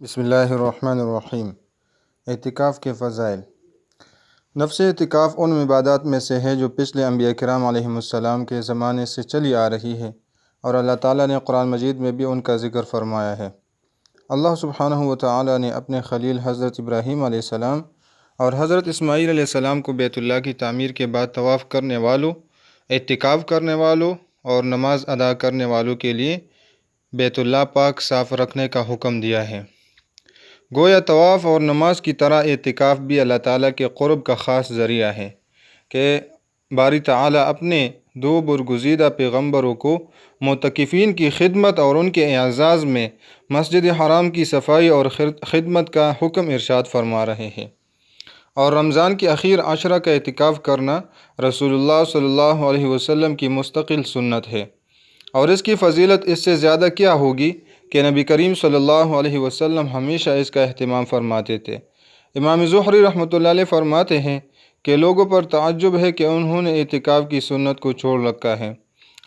بسم اللہ الرحمن الرحیم۔ اعتکاف کے فضائل۔ نفس اعتکاف ان عبادات میں سے ہے جو پچھلے انبیاء کرام علیہم السلام کے زمانے سے چلی آ رہی ہے، اور اللہ تعالیٰ نے قرآن مجید میں بھی ان کا ذکر فرمایا ہے۔ اللہ سبحانہ و تعالیٰ نے اپنے خلیل حضرت ابراہیم علیہ السلام اور حضرت اسماعیل علیہ السلام کو بیت اللہ کی تعمیر کے بعد طواف کرنے والوں، اعتکاف کرنے والوں اور نماز ادا کرنے والوں کے لیے بیت اللہ پاک صاف رکھنے کا حکم دیا ہے۔ گویا طواف اور نماز کی طرح اعتکاف بھی اللہ تعالیٰ کے قرب کا خاص ذریعہ ہے کہ باری تعالیٰ اپنے دو برگزیدہ پیغمبروں کو معتکفین کی خدمت اور ان کے اعزاز میں مسجد حرام کی صفائی اور خدمت کا حکم ارشاد فرما رہے ہیں۔ اور رمضان کے اخیر عشرہ کا اعتکاف کرنا رسول اللہ صلی اللہ علیہ وسلم کی مستقل سنت ہے، اور اس کی فضیلت اس سے زیادہ کیا ہوگی کہ نبی کریم صلی اللہ علیہ وسلم ہمیشہ اس کا اہتمام فرماتے تھے۔ امام زہری رحمۃ اللہ علیہ فرماتے ہیں کہ لوگوں پر تعجب ہے کہ انہوں نے اعتکاف کی سنت کو چھوڑ رکھا ہے،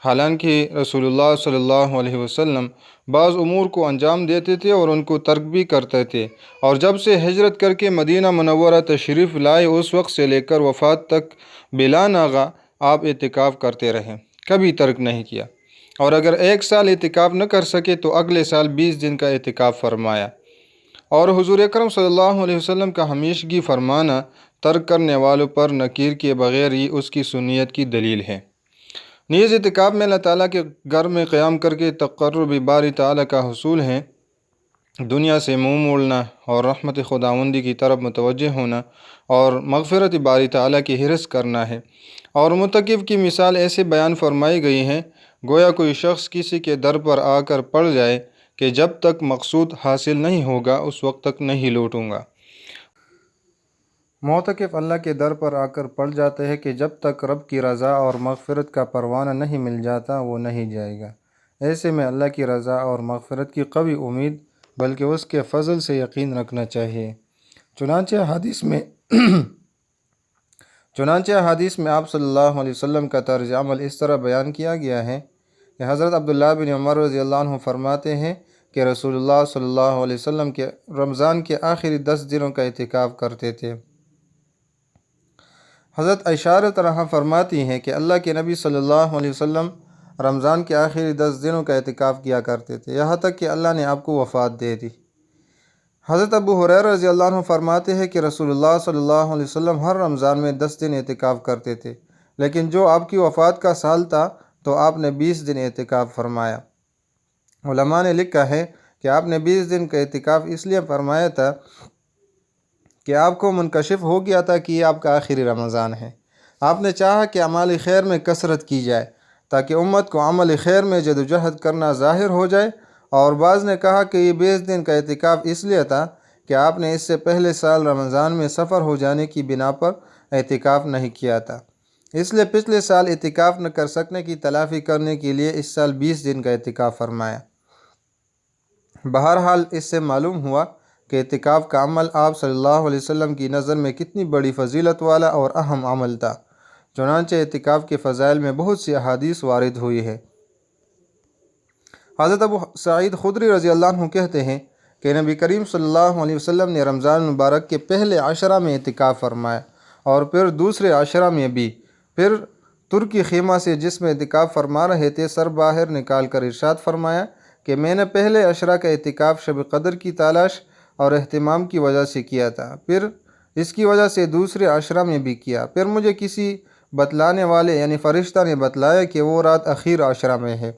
حالانکہ رسول اللہ صلی اللہ علیہ وسلم بعض امور کو انجام دیتے تھے اور ان کو ترک بھی کرتے تھے، اور جب سے ہجرت کر کے مدینہ منورہ تشریف لائے اس وقت سے لے کر وفات تک بلا ناغہ آپ اعتکاف کرتے رہے، کبھی ترک نہیں کیا، اور اگر ایک سال اعتکاف نہ کر سکے تو اگلے سال 20 دن کا اعتکاف فرمایا۔ اور حضور اکرم صلی اللہ علیہ وسلم کا ہمیشگی فرمانا ترک کرنے والوں پر نکیر کیے بغیر ہی اس کی سنیت کی دلیل ہے۔ نیز اعتکاف میں اللہ تعالیٰ کے گھر میں قیام کر کے تقرب باری تعالیٰ کا حصول ہے، دنیا سے منہ موڑنا اور رحمت خداوندی کی طرف متوجہ ہونا اور مغفرت باری تعالیٰ کی حرص کرنا ہے۔ اور معتکف کی مثال ایسے بیان فرمائی گئی ہے گویا کوئی شخص کسی کے در پر آ کر پڑ جائے کہ جب تک مقصود حاصل نہیں ہوگا اس وقت تک نہیں لوٹوں گا۔ معتکف اللہ کے در پر آ کر پڑ جاتے ہیں کہ جب تک رب کی رضا اور مغفرت کا پروانہ نہیں مل جاتا وہ نہیں جائے گا۔ ایسے میں اللہ کی رضا اور مغفرت کی قوی امید بلکہ اس کے فضل سے یقین رکھنا چاہیے۔ چنانچہ حدیث میں آپ صلی اللہ علیہ وسلم کا طرز عمل اس طرح بیان کیا گیا ہے کہ حضرت عبداللہ بن عمر رضی اللہ عنہ فرماتے ہیں کہ رسول اللہ صلی اللہ علیہ وسلم کے رمضان کے آخری 10 دنوں کا اعتکاف کرتے تھے۔ حضرت عائشہ رضی اللہ عنہا فرماتی ہیں کہ اللہ کے نبی صلی اللہ علیہ وسلم رمضان کے آخری 10 دنوں کا اعتکاف کیا کرتے تھے، یہاں تک کہ اللہ نے آپ کو وفات دے دی۔ حضرت ابو ہریرہ رضی اللہ عنہ فرماتے ہیں کہ رسول اللہ صلی اللہ علیہ وسلم ہر رمضان میں 10 دن اعتکاف کرتے تھے، لیکن جو آپ کی وفات کا سال تھا تو آپ نے 20 دن اعتکاف فرمایا۔ علماء نے لکھا ہے کہ آپ نے 20 دن کا اعتکاف اس لیے فرمایا تھا کہ آپ کو منکشف ہو گیا تھا کہ یہ آپ کا آخری رمضان ہے۔ آپ نے چاہا کہ اعمال خیر میں کثرت کی جائے تاکہ امت کو عمل خیر میں جدوجہد کرنا ظاہر ہو جائے، اور بعض نے کہا کہ یہ 20 دن کا اعتکاف اس لیے تھا کہ آپ نے اس سے پہلے سال رمضان میں سفر ہو جانے کی بنا پر اعتکاف نہیں کیا تھا، اس لیے پچھلے سال اعتکاف نہ کر سکنے کی تلافی کرنے کے لیے اس سال 20 دن کا اعتکاف فرمایا۔ بہرحال اس سے معلوم ہوا کہ اعتکاف کا عمل آپ صلی اللہ علیہ وسلم کی نظر میں کتنی بڑی فضیلت والا اور اہم عمل تھا۔ چنانچہ اعتکاف کے فضائل میں بہت سی احادیث وارد ہوئی ہے۔ حضرت ابو سعید خدری رضی اللہ عنہ کہتے ہیں کہ نبی کریم صلی اللہ علیہ وسلم نے رمضان مبارک کے پہلے عشرہ میں اعتکاف فرمایا اور پھر دوسرے عشرہ میں بھی۔ پھر ترکی خیمہ سے جس میں اعتکاف فرما رہے تھے سر باہر نکال کر ارشاد فرمایا کہ میں نے پہلے عشرہ کا اعتکاف شب قدر کی تلاش اور اہتمام کی وجہ سے کیا تھا، پھر اس کی وجہ سے دوسرے عشرہ میں بھی کیا، پھر مجھے کسی بتلانے والے یعنی فرشتہ نے بتلایا کہ وہ رات اخیر عشرہ میں ہے،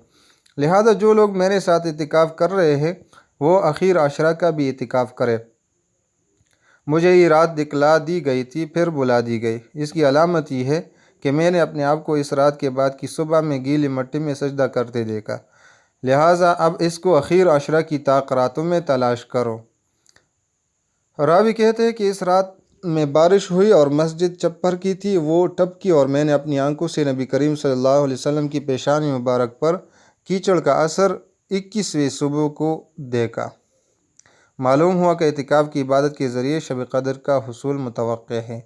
لہذا جو لوگ میرے ساتھ اعتکاف کر رہے ہیں وہ اخیر عشرہ کا بھی اعتکاف کرے۔ مجھے یہ رات دکھلا دی گئی تھی پھر بلا دی گئی، اس کی علامت یہ ہے کہ میں نے اپنے آپ کو اس رات کے بعد کی صبح میں گیلی مٹی میں سجدہ کرتے دیکھا، لہٰذا اب اس کو اخیر عشرہ کی طاق راتوں میں تلاش کرو۔ راوی کہتے ہیں کہ اس رات میں بارش ہوئی اور مسجد چپر کی تھی، وہ ٹپکی اور میں نے اپنی آنکھوں سے نبی کریم صلی اللہ علیہ وسلم کی پیشانی مبارک پر کیچڑ کا اثر 21ویں صبح کو دیکھا۔ معلوم ہوا کہ اعتکاف کی عبادت کے ذریعے شب قدر کا حصول متوقع ہے۔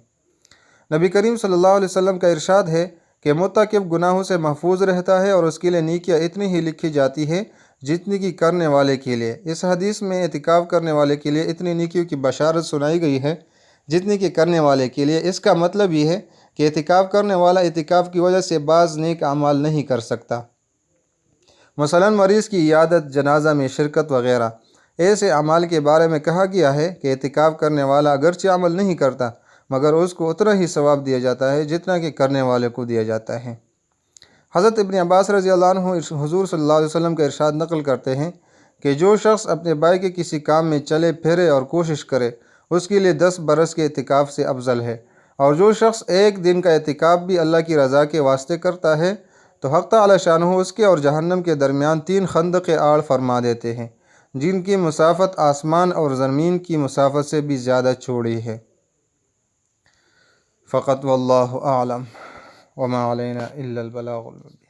نبی کریم صلی اللہ علیہ وسلم کا ارشاد ہے کہ مرتکب گناہوں سے محفوظ رہتا ہے اور اس کے لیے نیکیاں اتنی ہی لکھی جاتی ہے جتنی کی کرنے والے کے لیے۔ اس حدیث میں اعتکاف کرنے والے کے لیے اتنی نیکیوں کی بشارت سنائی گئی ہے جتنی کہ کرنے والے کے لیے۔ اس کا مطلب یہ ہے کہ اعتکاف کرنے والا اعتکاف کی وجہ سے بعض نیک اعمال نہیں کر سکتا، مثلا مریض کی عیادت، جنازہ میں شرکت وغیرہ۔ ایسے اعمال کے بارے میں کہا گیا ہے کہ اعتکاف کرنے والا اگرچہ عمل نہیں کرتا مگر اس کو اتنا ہی ثواب دیا جاتا ہے جتنا کہ کرنے والے کو دیا جاتا ہے۔ حضرت ابن عباس رضی اللہ عنہ حضور صلی اللہ علیہ وسلم کا ارشاد نقل کرتے ہیں کہ جو شخص اپنے بھائی کے کسی کام میں چلے پھرے اور کوشش کرے اس کے لیے 10 برس کے اعتکاف سے افضل ہے، اور جو شخص ایک دن کا اعتکاف بھی اللہ کی رضا کے واسطے کرتا ہے تو حق تعالی شانہ اس کے اور جہنم کے درمیان 3 خندق آڑ فرما دیتے ہیں جن کی مسافت آسمان اور زمین کی مسافت سے بھی زیادہ چوڑی ہے۔ فقط واللہ اعلم وما علینا الا البلاغ المبین۔